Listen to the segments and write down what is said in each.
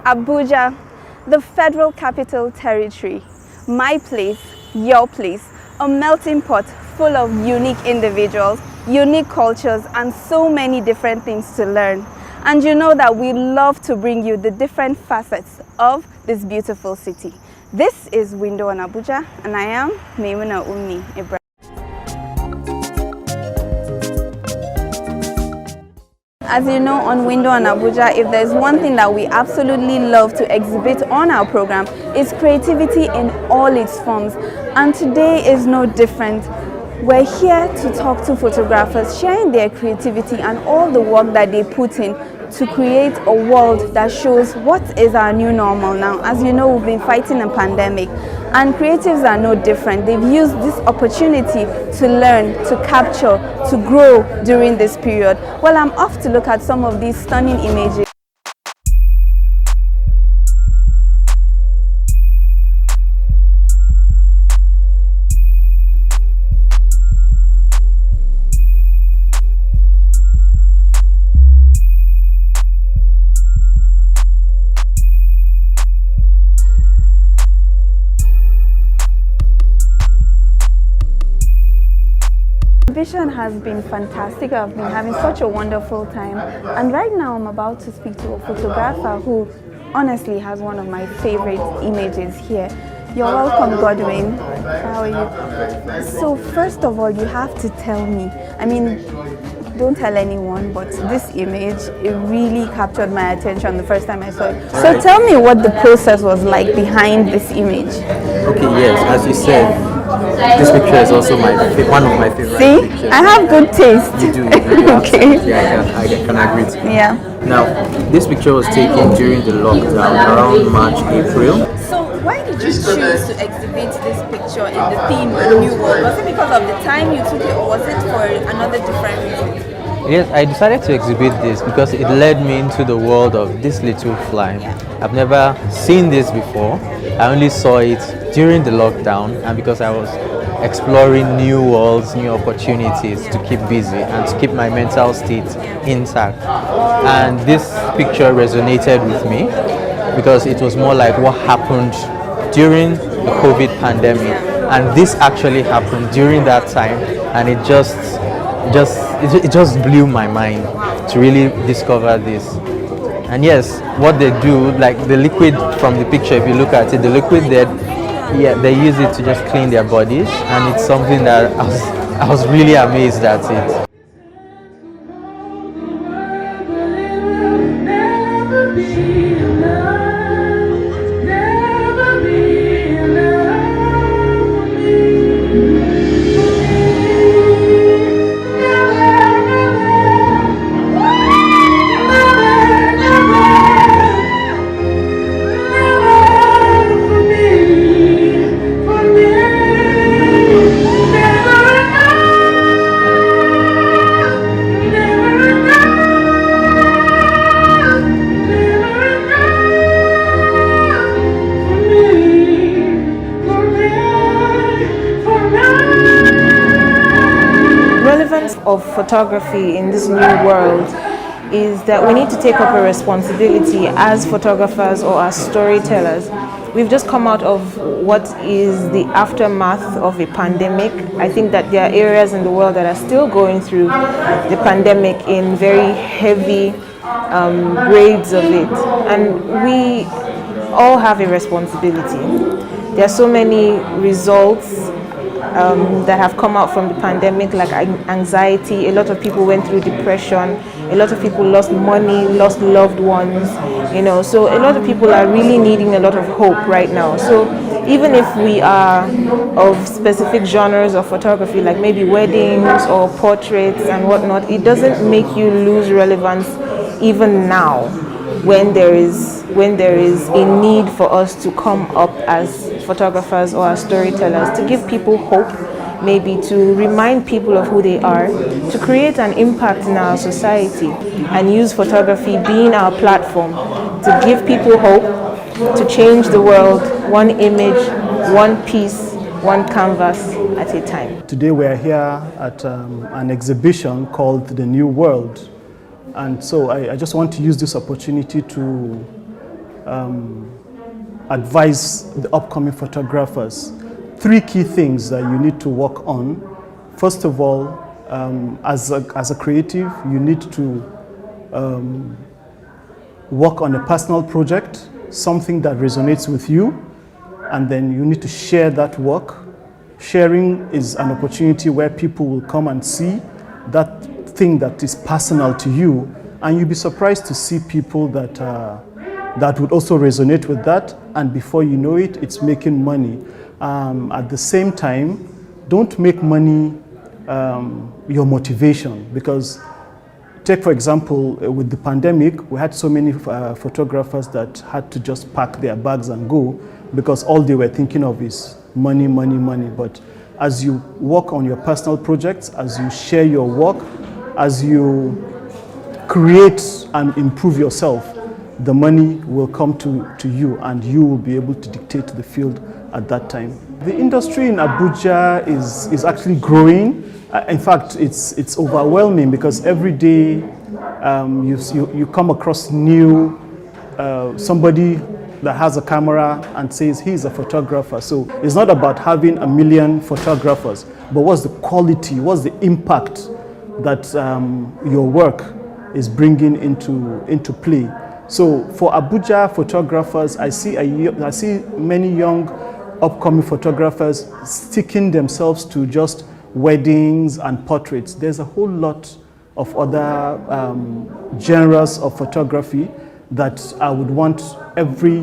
Abuja, the Federal Capital Territory. My place, your place, a melting pot full of unique individuals, unique cultures, and so many different things to learn. And you know that we love to bring you the different facets of this beautiful city. This is Window on Abuja, and I am Maimuna Ummi Ibrahim. As you know, on Window on Abuja, if there's one thing that we absolutely love to exhibit on our program, is creativity in all its forms. And today is no different. We're here to talk to photographers, sharing their creativity and all the work that they put in to create a world that shows what is our new normal now. As you know, we've been fighting a pandemic, and creatives are no different. They've used this opportunity to learn, to capture, to grow during this period. Well, I'm off to look at some of these stunning images. The exhibition has been fantastic. I've been having such a wonderful time, and right now I'm about to speak to a photographer who honestly has one of my favorite images here. You're welcome, Godwin. How are you? So first of all, you have to tell me, I mean, don't tell anyone, but this image, it really captured my attention the first time I saw it. So tell me what the process was like behind this image. Okay, yes, as you said, this picture is also one of my favorite pictures. See, I have good taste. You do. Okay. Yeah, I can agree to you. Yeah. Now, this picture was taken during the lockdown around March, April. So why did you choose to exhibit this picture in the theme of New World? Was it because of the time you took it, or was it for another different reason? Yes, I decided to exhibit this because it led me into the world of this little fly. I've never seen this before. I only saw it during the lockdown, and because I was exploring new worlds, new opportunities to keep busy and to keep my mental state intact. And this picture resonated with me because it was more like what happened during the COVID pandemic, and this actually happened during that time, and it just blew my mind to really discover this. And yes, what they do, like the liquid from the picture, if you look at it, the liquid there, yeah, they use it to just clean their bodies, and it's something that I was really amazed at it. Of photography in this new world is that we need to take up a responsibility as photographers or as storytellers. We've just come out of what is the aftermath of a pandemic. I think that there are areas in the world that are still going through the pandemic in very heavy grades of it, and we all have a responsibility. There are so many results that have come out from the pandemic, like anxiety. A lot of people went through depression. A lot of people lost money, lost loved ones, so a lot of people are really needing a lot of hope right now. So even if we are of specific genres of photography, like maybe weddings or portraits and whatnot, it doesn't make you lose relevance even now, when there is a need for us to come up as photographers or as storytellers, to give people hope, maybe to remind people of who they are, to create an impact in our society, and use photography being our platform to give people hope, to change the world one image, one piece, one canvas at a time. Today we are here at an exhibition called The New World. And so I just want to use this opportunity to advise the upcoming photographers 3 key things that you need to work on. First of all, as a creative, you need to work on a personal project, something that resonates with you, and then you need to share that work. Sharing is an opportunity where people will come and see that thing that is personal to you, and you'll be surprised to see people that that would also resonate with that, and before you know it, it's making money. At the same time, don't make money your motivation, because take for example, with the pandemic, we had so many photographers that had to just pack their bags and go because all they were thinking of is money, money, money. But as you work on your personal projects, as you share your work, as you create and improve yourself, the money will come to you, and you will be able to dictate the field at that time. The industry in Abuja is actually growing. In fact, it's overwhelming, because every day you come across new somebody that has a camera and says he's a photographer. So it's not about having 1 million photographers, but what's the quality, what's the impact that your work is bringing into play. So for Abuja photographers, I see many young upcoming photographers sticking themselves to just weddings and portraits. There's a whole lot of other genres of photography that I would want every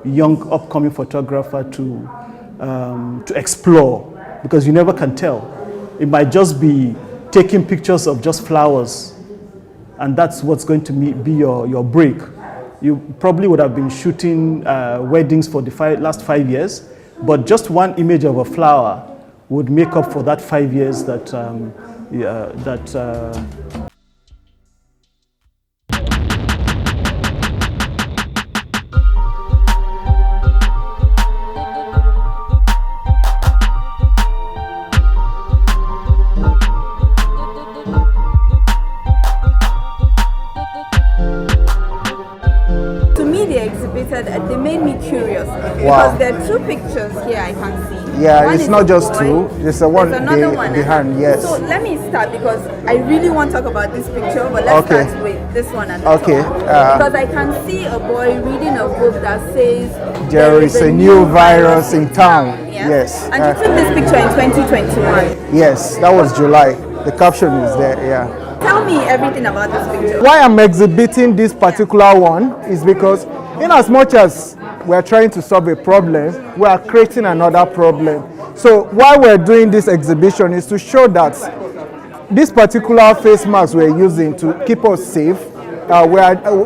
young upcoming photographer to explore, because you never can tell. It might just be taking pictures of just flowers, and that's what's going to be your break. You probably would have been shooting weddings for the last 5 years, but just one image of a flower would make up for that 5 years that they made me curious, because there are 2 pictures here I can see. Yeah, one it's not just 2. There's one behind. Yes. So let me start, because I really want to talk about this picture, but let's start with this one at the top. Because I can see a boy reading a book that says there is a new virus in town. Yes. And you took this picture in 2021. Yes, that was July. The caption is there. Yeah. Tell me everything about this picture. Why I'm exhibiting this particular one is because, in as much as we're trying to solve a problem, we are creating another problem. So why we're doing this exhibition is to show that this particular face mask we're using to keep us safe,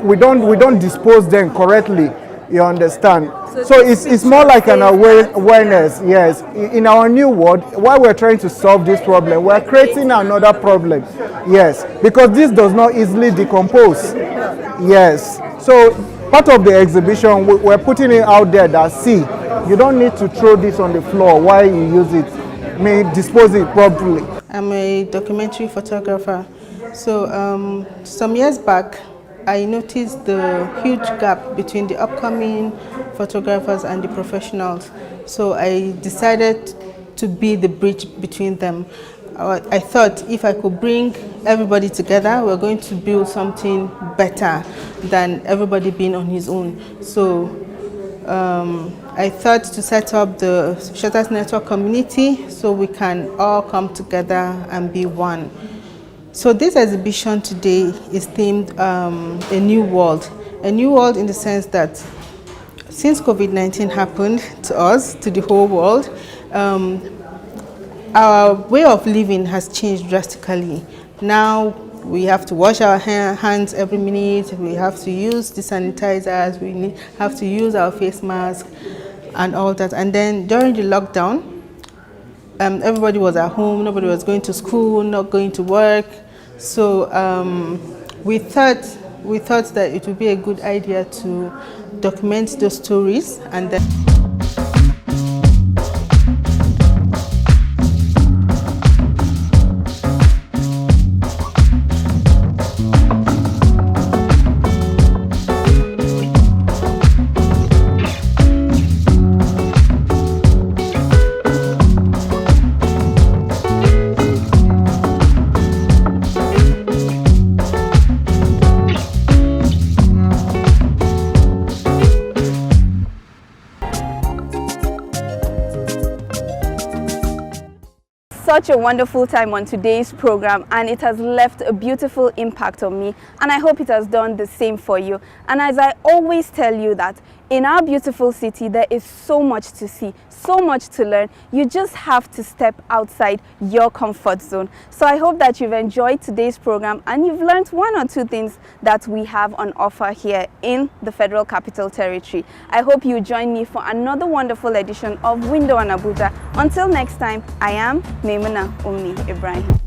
we don't dispose them correctly. You understand? So it's more like an awareness. Yes. In our new world, while we're trying to solve this problem, we're creating another problem. Yes, because this does not easily decompose. Yes. So part of the exhibition, we're putting it out there that, see, you don't need to throw this on the floor while you use it. Dispose it properly. I'm a documentary photographer. So some years back, I noticed the huge gap between the upcoming photographers and the professionals. So I decided to be the bridge between them. I thought if I could bring everybody together, we're going to build something better than everybody being on his own. So I thought to set up the Shutters Network community so we can all come together and be one. So this exhibition today is themed A New World. A new world in the sense that since COVID-19 happened to us, to the whole world, our way of living has changed drastically. Now we have to wash our hands every minute, we have to use the sanitizers, we have to use our face masks and all that. And then during the lockdown, everybody was at home, nobody was going to school, not going to work. So we thought that it would be a good idea to document those stories and then such a wonderful time on today's program, and it has left a beautiful impact on me, and I hope it has done the same for you. And as I always tell you that in our beautiful city, there is so much to see, so much to learn. You just have to step outside your comfort zone. So I hope that you've enjoyed today's program and you've learned one or two things that we have on offer here in the Federal Capital Territory. I hope you join me for another wonderful edition of Window on Abuja. Until next time, I am Maimuna Ummi Ibrahim.